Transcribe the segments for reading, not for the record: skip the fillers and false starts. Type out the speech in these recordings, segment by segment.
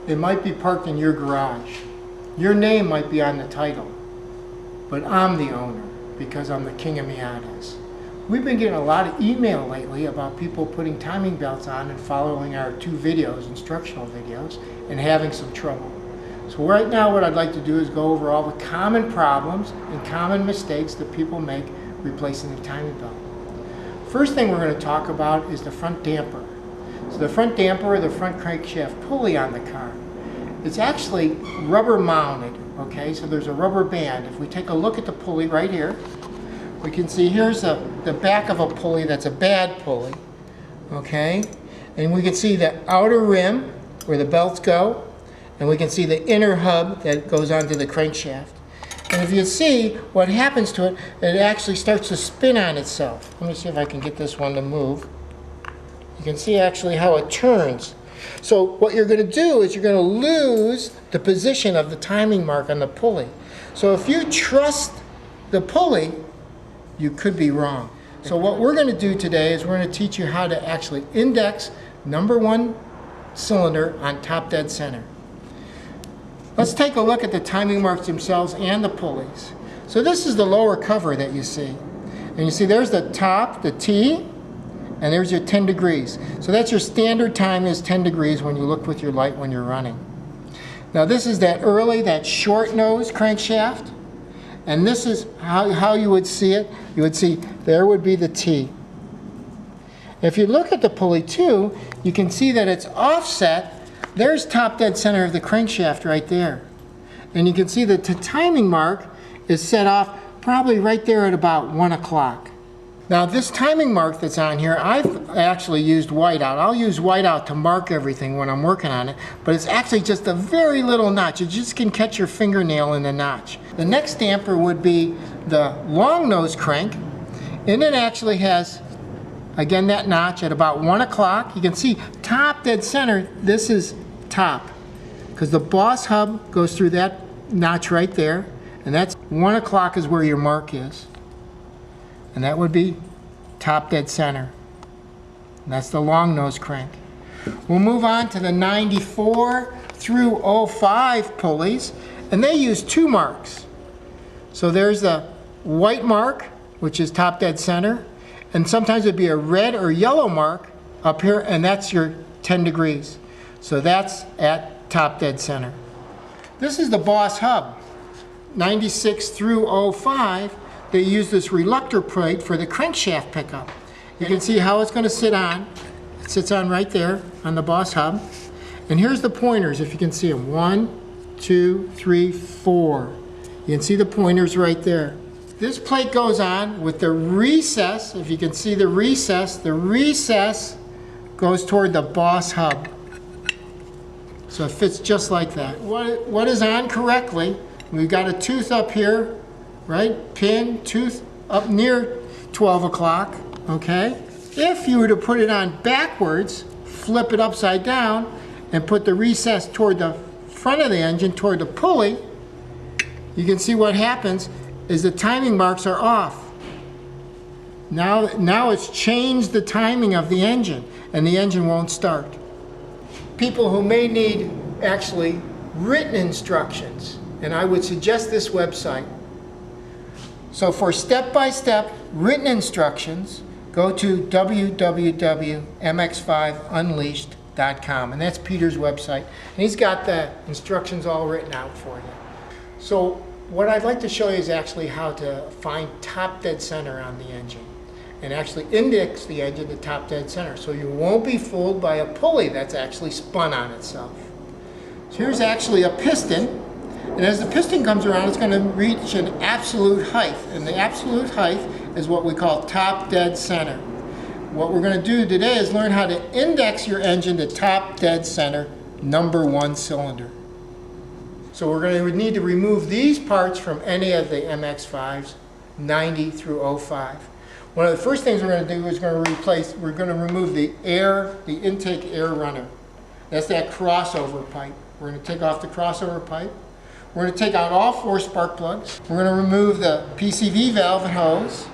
it might be parked in your garage. Your name might be on the title, but I'm the owner because I'm the king of Miatas. We've been getting a lot of email lately about people putting timing belts on and following our 2 videos, instructional videos, and having some trouble. So right now what I'd like to do is go over all the common problems and common mistakes that people make replacing the timing belt. First thing we're going to talk about is the front damper. So the front damper or the front crankshaft pulley on the car, it's actually rubber mounted, okay? So there's a rubber band. If we take a look at the pulley right here, we can see here's the back of a pulley that's a bad pulley, okay? And we can see the outer rim where the belts go, and we can see the inner hub that goes onto the crankshaft. And if you see what happens to it, it actually starts to spin on itself. Let me see if I can get this one to move. You can see actually how it turns. So what you're going to do is you're going to lose the position of the timing mark on the pulley. So if you trust the pulley, you could be wrong. So what we're going to do today is we're going to teach you how to actually index #1 cylinder on top dead center. Let's take a look at the timing marks themselves and the pulleys. So this is the lower cover that you see. And you see there's the top, the T, and there's your 10 degrees. So that's your standard time is 10 degrees when you look with your light when you're running. Now this is that short nose crankshaft. And this is how you would see it. You would see there would be the T. If you look at the pulley too, you can see that it's offset. There's top dead center of the crankshaft right there. And you can see that the timing mark is set off probably right there at about 1 o'clock. Now this timing mark that's on here, I've actually used whiteout. I'll use whiteout to mark everything when I'm working on it, but it's actually just a very little notch. You just can catch your fingernail in the notch. The next damper would be the long nose crank, and it actually has, again, that notch at about 1 o'clock. You can see top dead center, this is top, because the boss hub goes through that notch right there, and that's 1 o'clock is where your mark is. And that would be top dead center. And that's the long nose crank. We'll move on to the 94 through 05 pulleys, and they use 2 marks. So there's the white mark, which is top dead center, and sometimes it'd be a red or yellow mark up here, and that's your 10 degrees. So that's at top dead center. This is the boss hub, 96 through 05. They use this reluctor plate for the crankshaft pickup. You can see how it's going to sit on. It sits on right there on the boss hub. And here's the pointers, if you can see them. 1, 2, 3, 4. You can see the pointers right there. This plate goes on with the recess. If you can see the recess goes toward the boss hub. So it fits just like that. What is on correctly, we've got a tooth up here, right? Pin, tooth up near 12 o'clock, okay? If you were to put it on backwards, flip it upside down, and put the recess toward the front of the engine, toward the pulley, you can see what happens is the timing marks are off. Now it's changed the timing of the engine, and the engine won't start. People who may need actually written instructions, and I would suggest this website. So for step-by-step written instructions, go to www.mx5unleashed.com, and that's Peter's website. And he's got the instructions all written out for you. So what I'd like to show you is actually how to find top dead center on the engine and actually index the engine to top dead center so you won't be fooled by a pulley that's actually spun on itself. So here's actually a piston. And as the piston comes around, it's going to reach an absolute height. And the absolute height is what we call top dead center. What we're going to do today is learn how to index your engine to top dead center, #1 cylinder. So we're going to need to remove these parts from any of the MX5s, 90 through 05. One of the first things we're going to do is we're going to remove the intake air runner. That's that crossover pipe. We're going to take off the crossover pipe. We're going to take out all 4 spark plugs. We're going to remove the PCV valve and hose.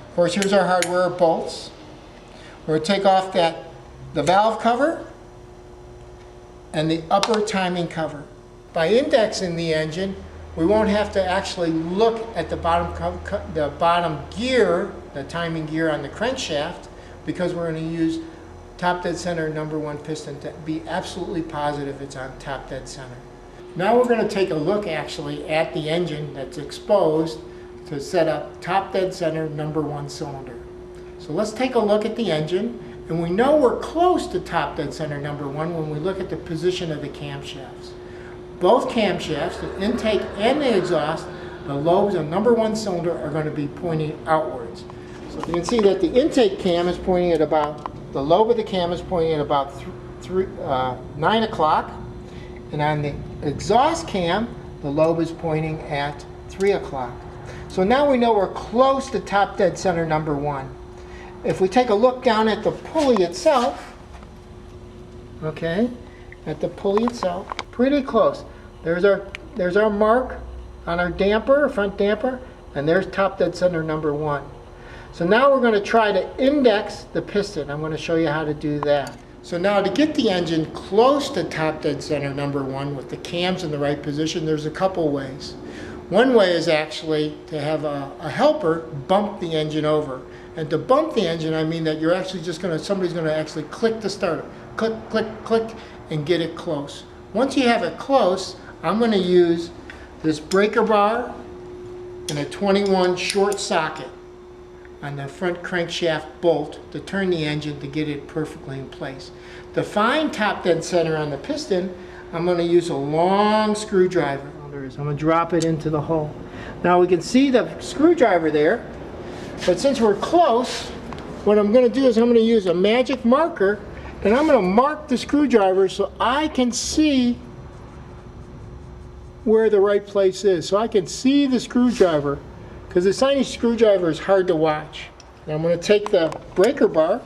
Of course, here's our hardware bolts. We're going to take off the valve cover and the upper timing cover. By indexing the engine, we won't have to actually look at the bottom gear, the timing gear on the crankshaft, because we're going to use top dead center #1 piston to be absolutely positive it's on top dead center. Now we're going to take a look actually at the engine that's exposed to set up top dead center #1 cylinder. So let's take a look at the engine, and we know we're close to top dead center #1 when we look at the position of the camshafts. Both camshafts, the intake and the exhaust, the lobes of #1 cylinder are going to be pointing outwards. So you can see that the intake cam is pointing at about, the lobe of the cam is pointing at about 9 o'clock, and on the exhaust cam, the lobe is pointing at 3 o'clock. So now we know we're close to top dead center #1. If we take a look down at the pulley itself, okay, at the pulley itself, pretty close. There's our mark on our damper, front damper, and there's top dead center #1. So now we're going to try to index the piston. I'm going to show you how to do that. So now to get the engine close to top dead center #1 with the cams in the right position, there's a couple ways. One way is actually to have a helper bump the engine over. And to bump the engine, I mean that you're actually just going to, somebody's going to actually click the starter. Click, click, click, and get it close. Once you have it close, I'm going to use this breaker bar and a 21 short socket on the front crankshaft bolt to turn the engine to get it perfectly in place. To find top dead center on the piston, I'm going to use a long screwdriver. I'm going to drop it into the hole. Now we can see the screwdriver there, but since we're close, what I'm going to do is I'm going to use a magic marker, and I'm going to mark the screwdriver so I can see where the right place is. So I can see the screwdriver, because the tiny screwdriver is hard to watch. Now I'm going to take the breaker bar,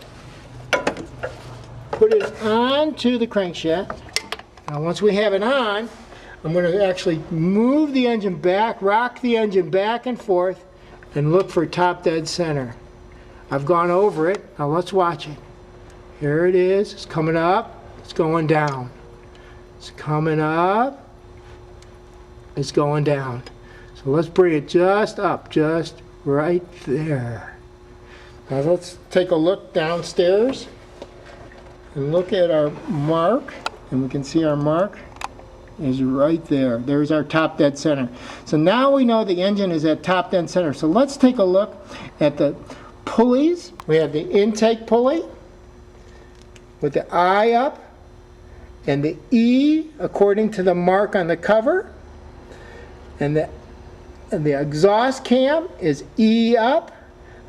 put it onto the crankshaft. Now once we have it on, I'm going to actually move the engine back, rock the engine back and forth, and look for top dead center. I've gone over it. Now let's watch it. Here it is. It's coming up. It's going down. It's coming up. It's going down. So let's bring it just up, just right there. Now let's take a look downstairs and look at our mark, and we can see our mark is right there. There's our top dead center. So now we know the engine is at top dead center. So let's take a look at the pulleys. We have the intake pulley with the I up and the E according to the mark on the cover, and the exhaust cam is E up,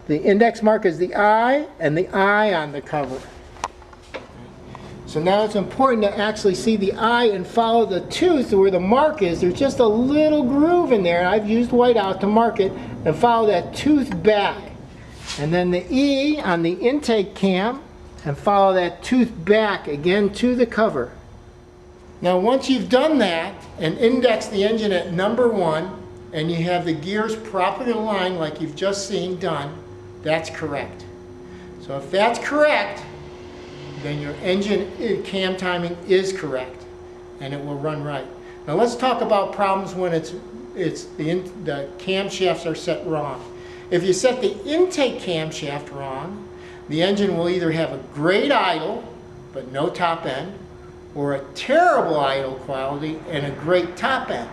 the index mark is the I, and the I on the cover. So now it's important to actually see the eye and follow the tooth where the mark is. There's just a little groove in there. I've used whiteout to mark it, and follow that tooth back. And then the E on the intake cam, and follow that tooth back again to the cover. Now once you've done that and indexed the engine at #1, and you have the gears properly aligned like you've just seen done, that's correct. So if that's correct, then your engine cam timing is correct, and it will run right. Now let's talk about problems when the camshafts are set wrong. If you set the intake camshaft wrong, the engine will either have a great idle but no top end, or a terrible idle quality and a great top end.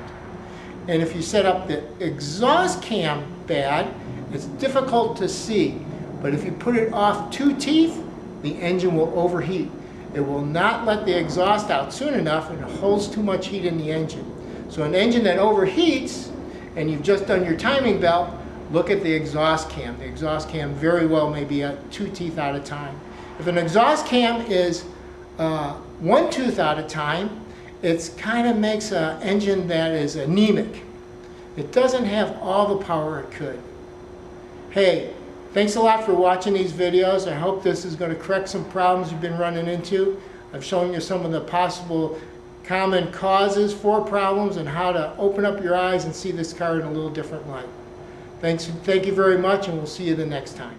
And if you set up the exhaust cam bad, it's difficult to see, but if you put it off 2 teeth, the engine will overheat. It will not let the exhaust out soon enough, and it holds too much heat in the engine. So an engine that overheats, and you've just done your timing belt, look at the exhaust cam. The exhaust cam very well may be at 2 teeth out of time. If an exhaust cam is 1 tooth out of time, it kind of makes an engine that is anemic. It doesn't have all the power it could. Hey, thanks a lot for watching these videos. I hope this is going to correct some problems you've been running into. I've shown you some of the possible common causes for problems and how to open up your eyes and see this car in a little different light. Thank you very much, and we'll see you the next time.